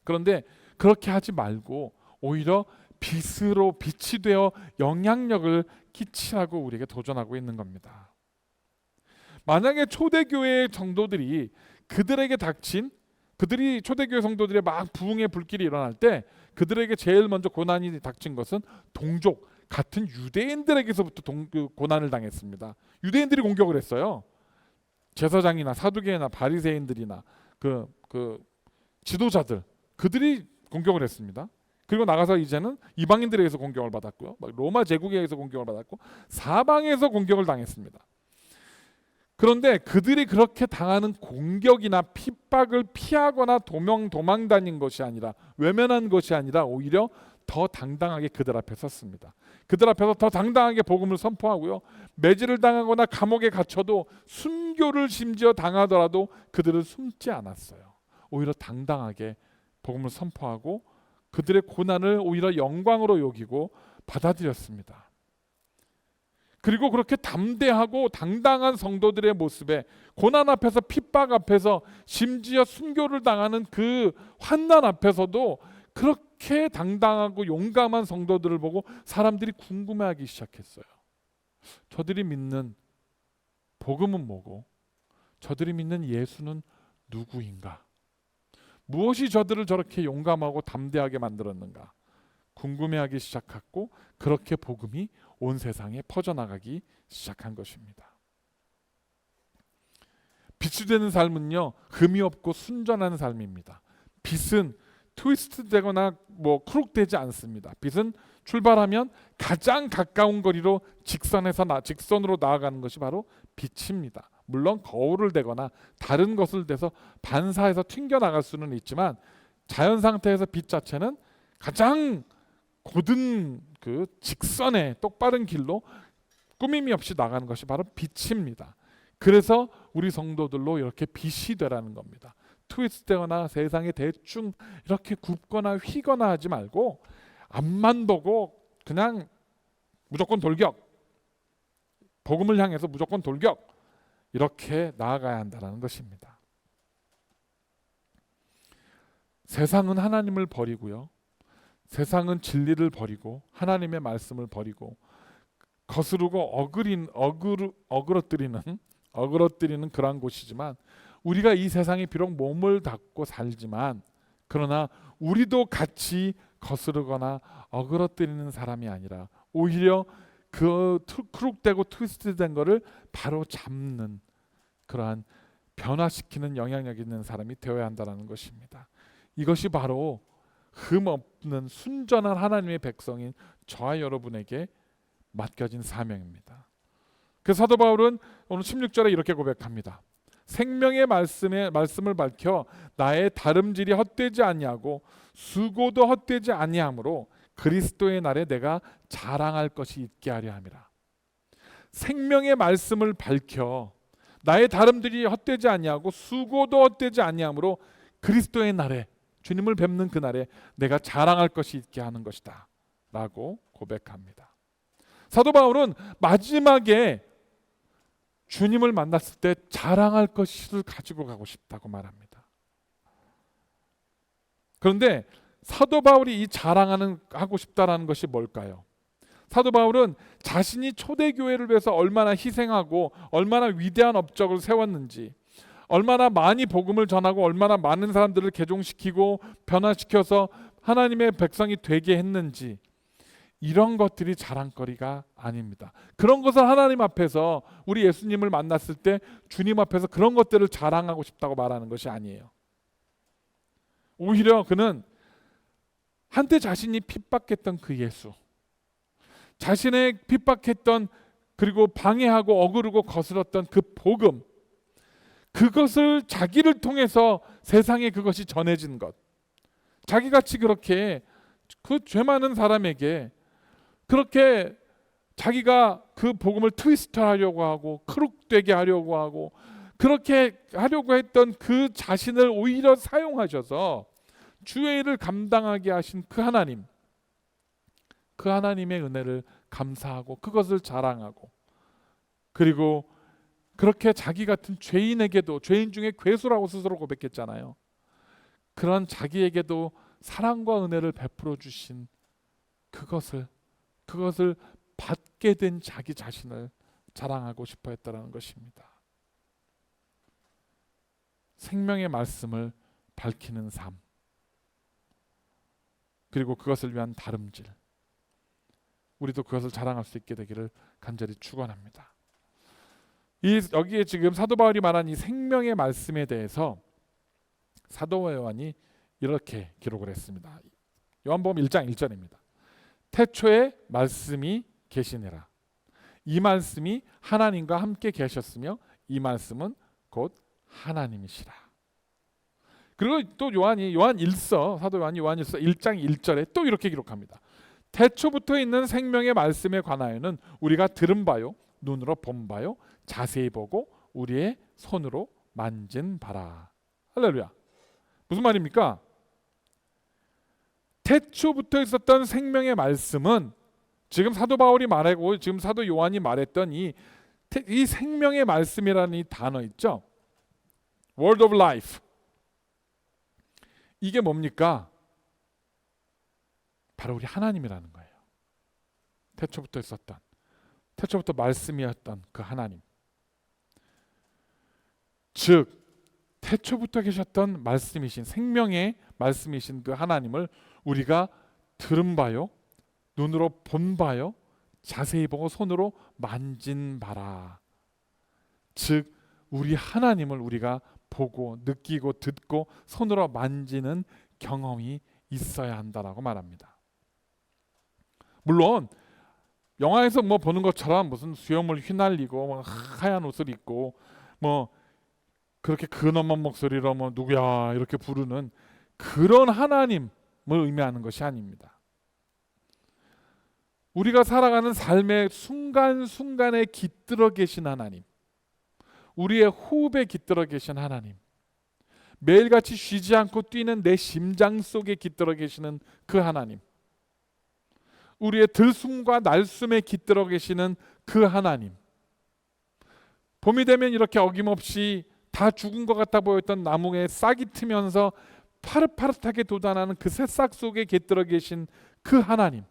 그런데 그렇게 하지 말고 오히려 빛이 되어 영향력을 끼치라고 우리에게 도전하고 있는 겁니다. 만약에 초대교회 정도들이 초대교회 성도들의 막 부흥의 불길이 일어날 때 그들에게 제일 먼저 고난이 닥친 것은 동족 같은 유대인들에게서부터 고난을 당했습니다. 유대인들이 공격을 했어요. 제사장이나 사두개나 바리새인들이나 그 지도자들, 그들이 공격을 했습니다. 그리고 나가서 이제는 이방인들에 의해서 공격을 받았고요, 로마 제국에 의해서 공격을 받았고, 사방에서 공격을 당했습니다. 그런데 그들이 그렇게 당하는 공격이나 핍박을 피하거나 도망 다닌 것이 아니라, 외면한 것이 아니라 오히려 더 당당하게 그들 앞에 섰습니다. 그들 앞에서 더 당당하게 복음을 선포하고요. 매질을 당하거나 감옥에 갇혀도 순교를 심지어 당하더라도 그들은 숨지 않았어요. 오히려 당당하게 복음을 선포하고 그들의 고난을 오히려 영광으로 여기고 받아들였습니다. 그리고 그렇게 담대하고 당당한 성도들의 모습에 고난 앞에서 핍박 앞에서 심지어 순교를 당하는 그 환난 앞에서도 그렇게 당당하고 용감한 성도들을 보고 사람들이 궁금해하기 시작했어요. 저들이 믿는 복음은 뭐고 저들이 믿는 예수는 누구인가? 무엇이 저들을 저렇게 용감하고 담대하게 만들었는가? 궁금해하기 시작했고 그렇게 복음이 온 세상에 퍼져나가기 시작한 것입니다. 빛이 되는 삶은요, 흠이 없고 순전한 삶입니다. 빛은 트위스트 되거나 크룩되지 않습니다. 빛은 출발하면 가장 가까운 거리로 직선으로 나아가는 것이 바로 빛입니다. 물론 거울을 대거나 다른 것을 대서 반사해서 튕겨 나갈 수는 있지만 자연 상태에서 빛 자체는 가장 고든 그 직선의 똑바른 길로 꾸밈이 없이 나가는 것이 바로 빛입니다. 그래서 우리 성도들로 이렇게 빛이 되라는 겁니다. 트위스트되거나 세상에 대충 이렇게 굽거나 휘거나 하지 말고 앞만 보고 그냥 무조건 돌격, 복음을 향해서 무조건 돌격, 이렇게 나아가야 한다는 것입니다. 세상은 하나님을 버리고요, 세상은 진리를 버리고 하나님의 말씀을 버리고 거스르고 어그러뜨리는 그러한 곳이지만 우리가 이 세상에 비록 몸을 닫고 살지만 그러나 우리도 같이 거스르거나 어그러뜨리는 사람이 아니라 오히려 그 크룩되고 트위스트된 거를 바로 잡는 그러한 변화시키는 영향력 있는 사람이 되어야 한다는 것입니다. 이것이 바로 흠 없는 순전한 하나님의 백성인 저와 여러분에게 맡겨진 사명입니다. 그 사도 바울은 오늘 16절에 이렇게 고백합니다. 생명의 말씀을 밝혀 나의 다름질이 헛되지 아니하고 수고도 헛되지 아니하므로 그리스도의 날에 내가 자랑할 것이 있게 하려 함이라. 생명의 말씀을 밝혀 나의 다름질이 헛되지 아니하고 수고도 헛되지 아니하므로 그리스도의 날에, 주님을 뵙는 그날에 내가 자랑할 것이 있게 하는 것이다 라고 고백합니다. 사도 바울은 마지막에 주님을 만났을 때 자랑할 것을 가지고 가고 싶다고 말합니다. 그런데 사도 바울이 이 하고 싶다라는 것이 뭘까요? 사도 바울은 자신이 초대교회를 위해서 얼마나 희생하고 얼마나 위대한 업적을 세웠는지, 얼마나 많이 복음을 전하고 얼마나 많은 사람들을 개종시키고 변화시켜서 하나님의 백성이 되게 했는지, 이런 것들이 자랑거리가 아닙니다. 그런 것을 하나님 앞에서 우리 예수님을 만났을 때 주님 앞에서 그런 것들을 자랑하고 싶다고 말하는 것이 아니에요. 오히려 그는 한때 자신이 핍박했던 그 예수, 자신의 핍박했던 그리고 방해하고 어그르고 거스렀던 그 복음, 그것을 자기를 통해서 세상에 그것이 전해진 것, 자기같이 그렇게 그 죄 많은 사람에게 그렇게 자기가 그 복음을 트위스트하려고 하고 크룩되게 하려고 하고 그렇게 하려고 했던 그 자신을 오히려 사용하셔서 주의 일을 감당하게 하신 그 하나님, 그 하나님의 은혜를 감사하고 그것을 자랑하고, 그리고 그렇게 자기 같은 죄인에게도, 죄인 중에 괴수라고 스스로 고백했잖아요. 그런 자기에게도 사랑과 은혜를 베풀어 주신 그것을 받게 된 자기 자신을 자랑하고 싶어 했다는 것입니다. 생명의 말씀을 밝히는 삶, 그리고 그것을 위한 다름질, 우리도 그것을 자랑할 수 있게 되기를 간절히 축원합니다. 여기에 지금 사도 바울이 말한 이 생명의 말씀에 대해서 사도 요한이 이렇게 기록을 했습니다. 요한복음 1장 1절입니다. 태초에 말씀이 계시니라. 이 말씀이 하나님과 함께 계셨으며 이 말씀은 곧 하나님이시라. 그리고 또 사도 요한이 요한 1서 1장 1절에 또 이렇게 기록합니다. 태초부터 있는 생명의 말씀에 관하여는 우리가 들은 바요, 눈으로 본 바요, 자세히 보고 우리의 손으로 만진 바라. 할렐루야. 무슨 말입니까? 태초부터 있었던 생명의 말씀은 지금 사도 바울이 말하고 지금 사도 요한이 말했던 이 생명의 말씀이라는 이 단어 있죠? Word of Life. 이게 뭡니까? 바로 우리 하나님이라는 거예요. 태초부터 있었던, 태초부터 말씀이었던 그 하나님. 즉 태초부터 계셨던 말씀이신, 생명의 말씀이신 그 하나님을 우리가 들은 바요, 눈으로 본 바요, 자세히 보고 손으로 만진 바라. 즉 우리 하나님을 우리가 보고 느끼고 듣고 손으로 만지는 경험이 있어야 한다라고 말합니다. 물론 영화에서 뭐 보는 것처럼 무슨 수염을 휘날리고 뭐 하얀 옷을 입고 뭐 그렇게 근엄한 목소리로 뭐 누구야 이렇게 부르는 그런 하나님을 의미하는 것이 아닙니다. 우리가 살아가는 삶의 순간순간에 깃들어 계신 하나님, 우리의 호흡에 깃들어 계신 하나님, 매일같이 쉬지 않고 뛰는 내 심장 속에 깃들어 계시는 그 하나님, 우리의 들숨과 날숨에 깃들어 계시는 그 하나님, 봄이 되면 이렇게 어김없이 다 죽은 것 같아 보였던 나무에 싹이 트면서 파릇파릇하게 돋아나는 그 새싹 속에 깃들어 계신 그 하나님,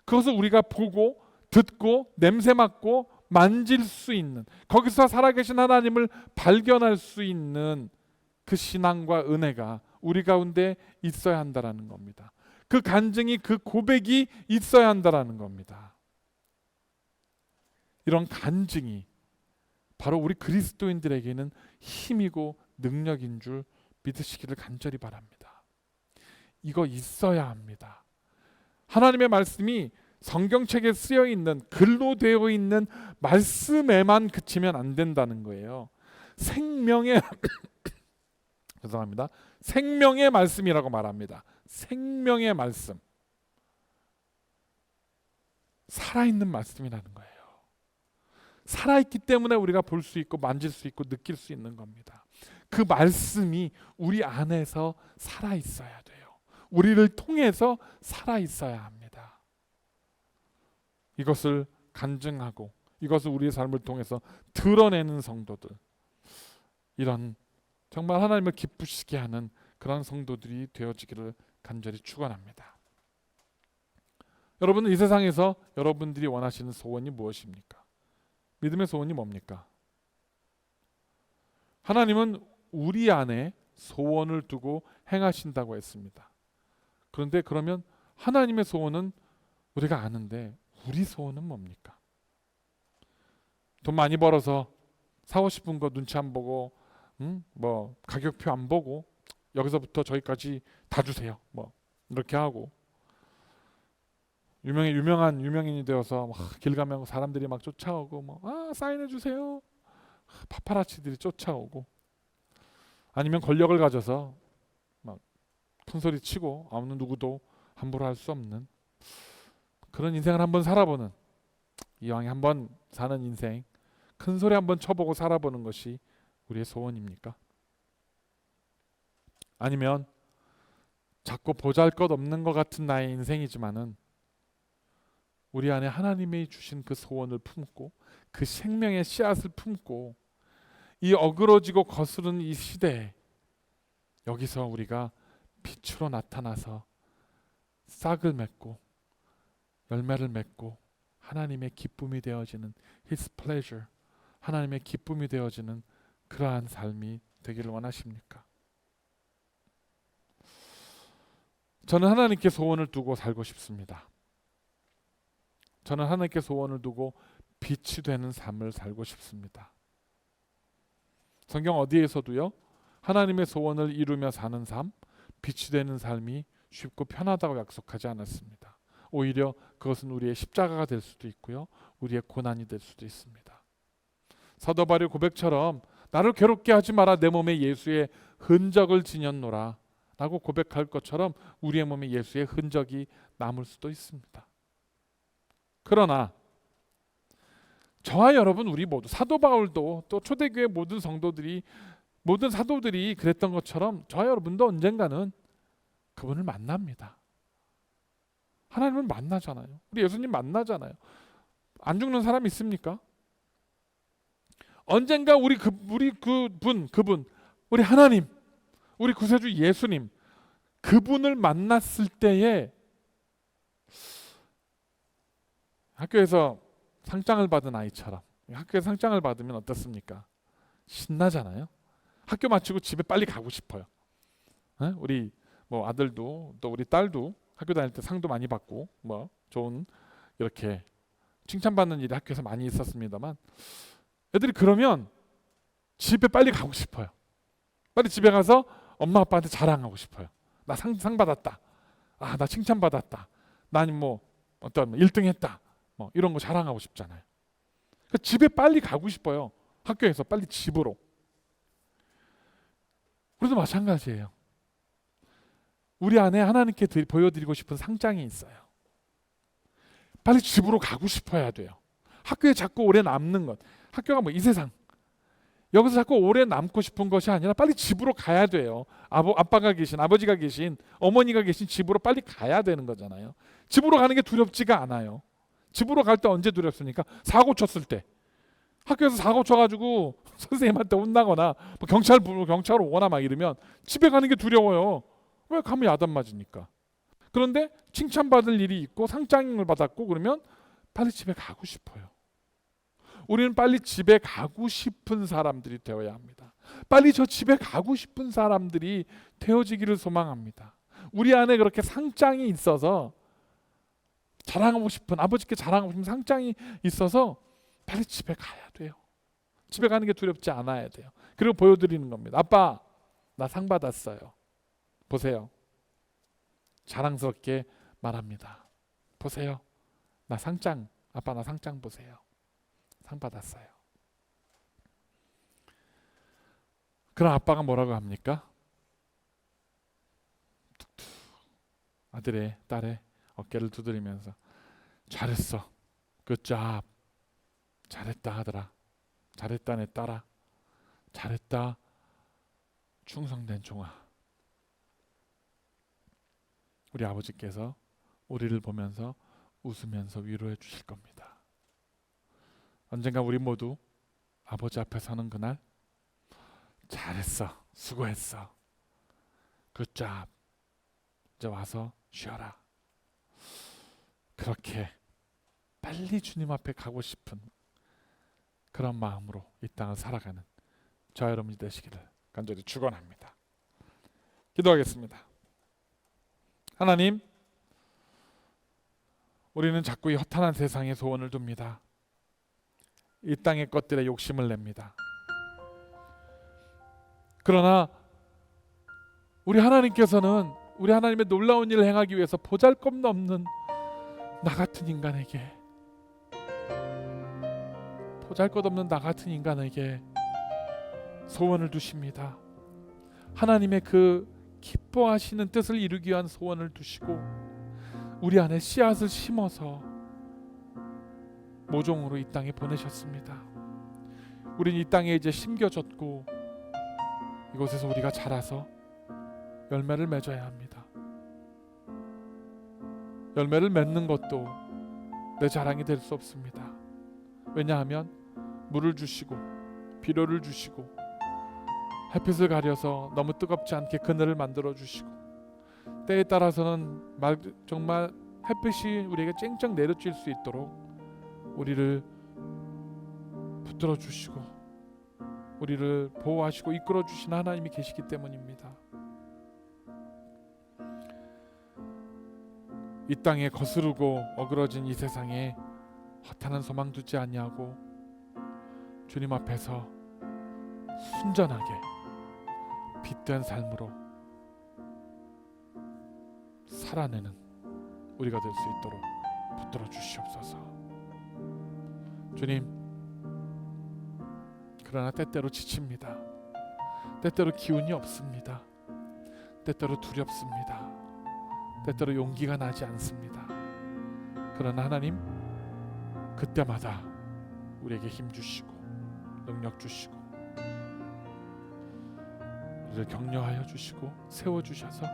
그것을 우리가 보고 듣고 냄새 맡고 만질 수 있는, 거기서 살아계신 하나님을 발견할 수 있는 그 신앙과 은혜가 우리 가운데 있어야 한다라는 겁니다. 그 간증이, 그 고백이 있어야 한다라는 겁니다. 이런 간증이 바로 우리 그리스도인들에게는 힘이고 능력인 줄 믿으시기를 간절히 바랍니다. 이거 있어야 합니다. 하나님의 말씀이 성경책에 쓰여 있는, 글로 되어 있는 말씀에만 그치면 안 된다는 거예요. 생명의 죄송합니다. 생명의 말씀이라고 말합니다. 생명의 말씀, 살아있는 말씀이라는 거예요. 살아있기 때문에 우리가 볼 수 있고 만질 수 있고 느낄 수 있는 겁니다. 그 말씀이 우리 안에서 살아있어야 돼요. 우리를 통해서 살아있어야 합니다. 이것을 간증하고 이것을 우리의 삶을 통해서 드러내는 성도들, 이런 정말 하나님을 기쁘시게 하는 그런 성도들이 되어지기를 간절히 축원합니다. 여러분은 이 세상에서 여러분들이 원하시는 소원이 무엇입니까? 믿음의 소원이 뭡니까? 하나님은 우리 안에 소원을 두고 행하신다고 했습니다. 그런데 그러면 하나님의 소원은 우리가 아는데 우리 소원은 뭡니까? 돈 많이 벌어서 사고 싶은 거 눈치 안 보고 뭐 가격표 안 보고 여기서부터 저기까지 다 주세요. 뭐 이렇게 하고 유명한 유명인이 되어서 막 길 가면 사람들이 막 쫓아오고 뭐 사인해 주세요. 파파라치들이 쫓아오고, 아니면 권력을 가져서 막 큰 소리 치고 아무 누구도 함부로 할 수 없는 그런 인생을 한번 살아보는, 이왕에 한번 사는 인생 큰 소리 한번 쳐보고 살아보는 것이 우리의 소원입니까? 아니면 자꾸 보잘것없는 것 같은 나의 인생이지만은 우리 안에 하나님이 주신 그 소원을 품고 그 생명의 씨앗을 품고 이 어그러지고 거스르는 이 시대에 여기서 우리가 빛으로 나타나서 싹을 맺고 열매를 맺고 하나님의 기쁨이 되어지는 His pleasure, 하나님의 기쁨이 되어지는 그러한 삶이 되기를 원하십니까? 저는 하나님께 소원을 두고 살고 싶습니다. 저는 하나님께 소원을 두고 빛이 되는 삶을 살고 싶습니다. 성경 어디에서도요, 하나님의 소원을 이루며 사는 삶, 빛이 되는 삶이 쉽고 편하다고 약속하지 않았습니다. 오히려 그것은 우리의 십자가가 될 수도 있고요, 우리의 고난이 될 수도 있습니다. 사도 바울의 고백처럼 나를 괴롭게 하지 마라, 내 몸에 예수의 흔적을 지녔노라, 라고 고백할 것처럼 우리의 몸에 예수의 흔적이 남을 수도 있습니다. 그러나 저와 여러분 우리 모두, 사도 바울도 또 초대교회 모든 성도들이, 모든 사도들이 그랬던 것처럼 저와 여러분도 언젠가는 그분을 만납니다. 하나님을 만나잖아요. 우리 예수님 만나잖아요. 안 죽는 사람 있습니까? 언젠가 우리 하나님, 우리 구세주 예수님, 그분을 만났을 때에 학교에서 상장을 받은 아이처럼, 학교에서 상장을 받으면 어떻습니까? 신나잖아요. 학교 마치고 집에 빨리 가고 싶어요. 우리 뭐 아들도 또 우리 딸도 학교 다닐 때 상도 많이 받고 뭐 좋은 이렇게 칭찬받는 일이 학교에서 많이 있었습니다만, 애들이 그러면 집에 빨리 가고 싶어요. 빨리 집에 가서 엄마 아빠한테 자랑하고 싶어요. 나 상 받았다. 아, 나 칭찬 받았다. 난 뭐 어떤 1등 했다. 뭐 이런 거 자랑하고 싶잖아요. 그러니까 집에 빨리 가고 싶어요. 학교에서 빨리 집으로. 우리도 마찬가지예요. 우리 안에 하나님께 보여드리고 싶은 상장이 있어요. 빨리 집으로 가고 싶어야 돼요. 학교에 자꾸 오래 남는 것, 학교가 뭐 이 세상, 여기서 자꾸 오래 남고 싶은 것이 아니라 빨리 집으로 가야 돼요. 아빠가 계신, 아버지가 계신, 어머니가 계신 집으로 빨리 가야 되는 거잖아요. 집으로 가는 게 두렵지가 않아요. 집으로 갈 때 언제 두렵습니까? 사고 쳤을 때. 학교에서 사고 쳐가지고 선생님한테 혼나거나 뭐 경찰 오거나 막 이러면 집에 가는 게 두려워요. 왜? 가면 야단 맞으니까. 그런데 칭찬받을 일이 있고 상장을 받았고 그러면 빨리 집에 가고 싶어요. 우리는 빨리 집에 가고 싶은 사람들이 되어야 합니다. 빨리 저 집에 가고 싶은 사람들이 되어지기를 소망합니다. 우리 안에 그렇게 상장이 있어서 자랑하고 싶은, 아버지께 자랑하고 싶은 상장이 있어서 빨리 집에 가야 돼요. 집에 가는 게 두렵지 않아야 돼요. 그리고 보여드리는 겁니다. 아빠, 나 상 받았어요. 보세요. 자랑스럽게 말합니다. 보세요. 나 상장, 아빠 나 상장 보세요. 상 받았어요. 그럼 아빠가 뭐라고 합니까? 툭툭 아들의, 딸의 어깨를 두드리면서 잘했어. 굿잡. 잘했다 아들아. 잘했다 내 딸아. 잘했다 충성된 종아. 우리 아버지께서 우리를 보면서 웃으면서 위로해 주실 겁니다. 언젠가 우리 모두 아버지 앞에 서는 그날 잘했어. 수고했어. 굿잡. 이제 와서 쉬어라. 그렇게 빨리 주님 앞에 가고 싶은 그런 마음으로 이 땅을 살아가는 저와 여러분이 되시기를 간절히 축원합니다. 기도하겠습니다. 하나님, 우리는 자꾸 이 허탄한 세상에 소원을 둡니다. 이 땅의 것들에 욕심을 냅니다. 그러나 우리 하나님께서는 우리 하나님의 놀라운 일을 행하기 위해서 보잘것도 없는 나 같은 인간에게, 보잘것없는 나 같은 인간에게 소원을 두십니다. 하나님의 그 기뻐하시는 뜻을 이루기 위한 소원을 두시고 우리 안에 씨앗을 심어서 모종으로 이 땅에 보내셨습니다. 우린 이 땅에 이제 심겨졌고 이곳에서 우리가 자라서 열매를 맺어야 합니다. 열매를 맺는 것도 내 자랑이 될 수 없습니다. 왜냐하면 물을 주시고 비료를 주시고 햇빛을 가려서 너무 뜨겁지 않게 그늘을 만들어 주시고 때에 따라서는 정말 햇빛이 우리에게 쨍쨍 내려질 수 있도록 우리를 붙들어 주시고 우리를 보호하시고 이끌어 주시는 하나님이 계시기 때문입니다. 이 땅에 거스르고 어그러진 이 세상에 허탄한 소망 두지 아니하고 주님 앞에서 순전하게 빛된 삶으로 살아내는 우리가 될 수 있도록 붙들어 주시옵소서. 주님, 그러나 때때로 지칩니다. 때때로 기운이 없습니다. 때때로 두렵습니다. 때때로 용기가 나지 않습니다. 그러나 하나님, 그때마다 우리에게 힘 주시고 능력 주시고 우리를 격려하여 주시고 세워 주셔서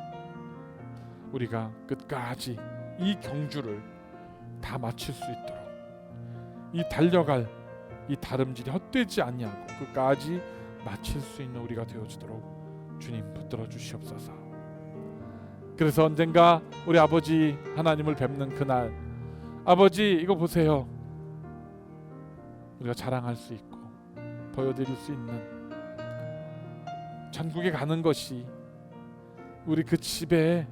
우리가 끝까지 이 경주를 다 마칠 수 있도록, 이 달려갈 이 다름질이 헛되지 아니하고 끝까지 마칠 수 있는 우리가 되어지도록 주님 붙들어 주시옵소서. 그래서 언젠가 우리 아버지 하나님을 뵙는 그날, 아버지 이거 보세요, 우리가 자랑할 수 있고 보여드릴 수 있는 천국에 가는 것이, 우리 그 집에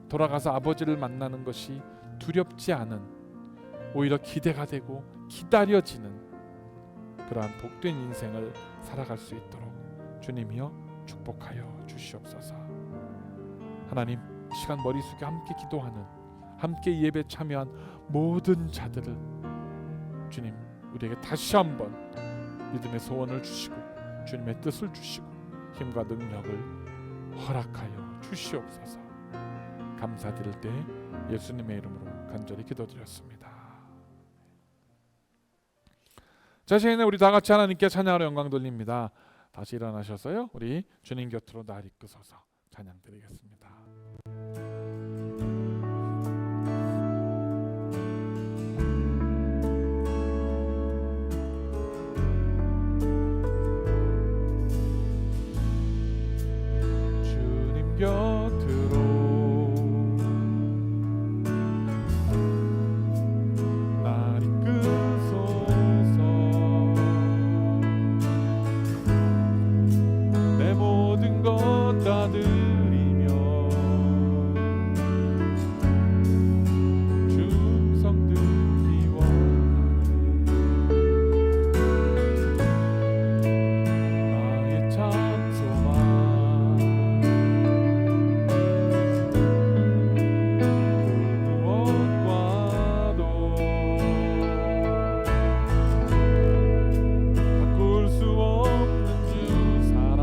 돌아가서 아버지를 만나는 것이 두렵지 않은, 오히려 기대가 되고 기다려지는 그러한 복된 인생을 살아갈 수 있도록 주님이여 축복하여 주시옵소서. 하나님, 시간 머리 숙여 함께 기도하는, 함께 예배 참여한 모든 자들을 주님 우리에게 다시 한번 믿음의 소원을 주시고 주님의 뜻을 주시고 힘과 능력을 허락하여 주시옵소서. 감사드릴 때 예수님의 이름으로 간절히 기도드렸습니다. 자신의 우리 다 같이 하나님께 찬양하러 영광 돌립니다. 다시 일어나셔서요, 우리 주님 곁으로 날 이끄소서 찬양 드리겠습니다. 주님 곁으로 날 이끄소서. 내 모든 것 다 드리며 충성 듣기 원하네. 나의 참 소망 무엇과도 바꿀 수 없는 주 사랑,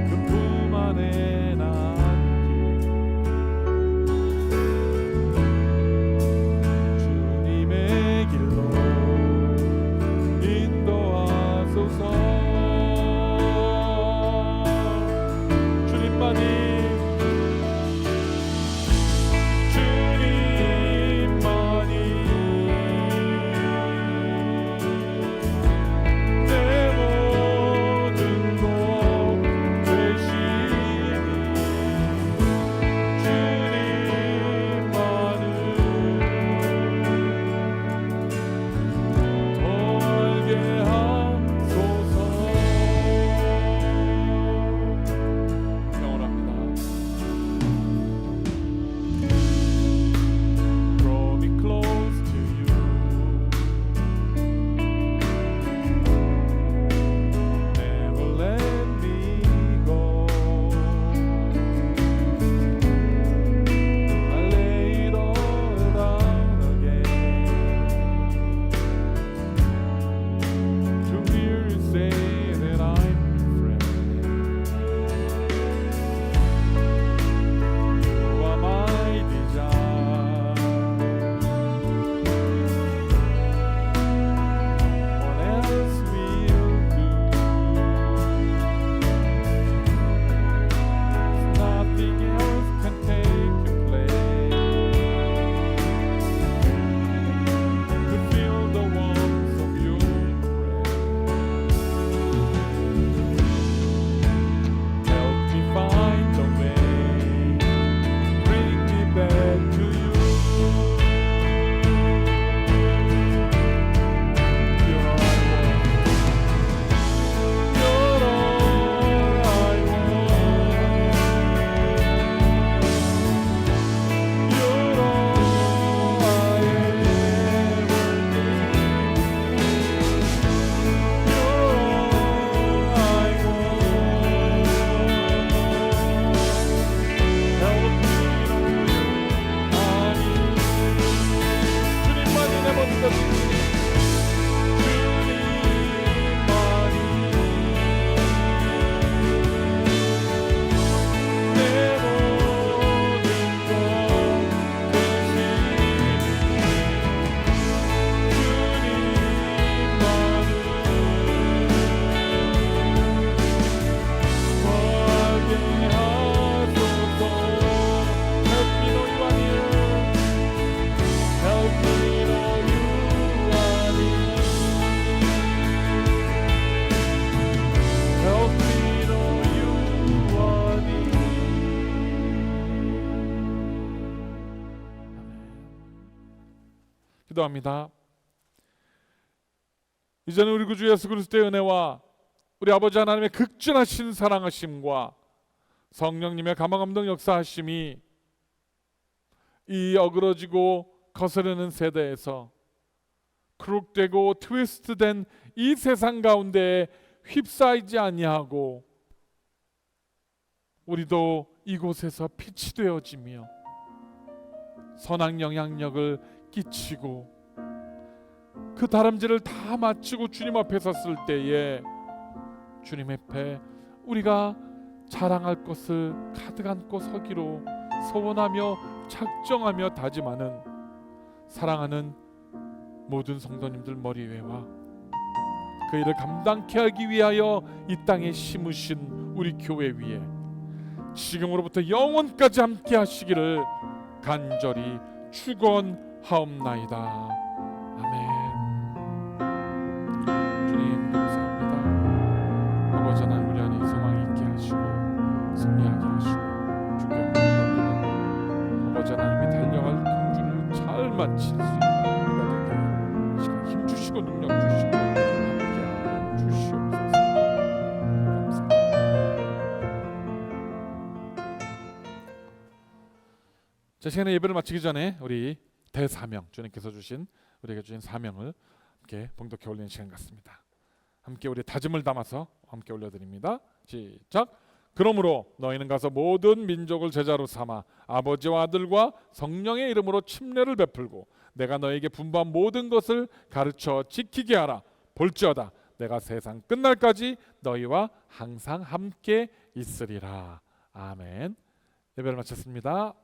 그 품 안에 남길 주님의 길로 인도하소서. 주님만이 내 모든 것 되시니 주님만을 더 알게 하소서. 영원합니다. Draw me close to you. Never let me go. I lay it all down again to hear you say that I'm your friend. You are my desire. What else will do? Nothing else can take your place. To feel the warmth of your embrace. Help me find a way, bring me back to you. You're all I want. You're all I want. You're all I ever need. You're all I want. Help me know you are 주님만이 내 모든 것이니 주님만이 기도합니다. 이제는 우리 구주 예수 그리스도의 은혜와 우리 아버지 하나님의 극진하신 사랑하심과 성령님의 감화감동 역사하심이 이 어그러지고 거스르는 세대에서 크룩되고 트위스트된 이 세상 가운데 휩싸이지 아니하고 우리도 이곳에서 빛이 되어지며 선한 영향력을 끼치고 그 다람쥐를 다 마치고 주님 앞에 섰을 때에 주님 앞에 우리가 자랑할 것을 가득 안고 서기로 소원하며 작정하며 다짐하는 사랑하는 모든 성도님들 머리 위에와 그 일을 감당케 하기 위하여 이 땅에 심으신 우리 교회 위에 지금으로부터 영원까지 함께 하시기를 간절히 축원하옵나이다. 아멘. 주님 감사합니다. 아버지 하나님 우리 안에 소망이 있게 하시고 승리하게 하시고 주께 영광 아버지 하나님이 달려갈 경주를 잘 마칠 수 있는 우리가 되게 시간 힘 주시고 능력 주시고 함께하여 주시옵소서. 감사합니다. 자, 시간에 예배를 마치기 전에 우리 대사명 주님께서 주신 우리에게 주신 사명을 함께 봉독해 올리는 시간 같습니다. 함께 우리 다짐을 담아서 함께 올려드립니다. 시작. 그러므로 너희는 가서 모든 민족을 제자로 삼아 아버지와 아들과 성령의 이름으로 침례를 베풀고 내가 너에게 분부한 모든 것을 가르쳐 지키게 하라. 볼지어다 내가 세상 끝날까지 너희와 항상 함께 있으리라. 아멘. 예배를 마쳤습니다.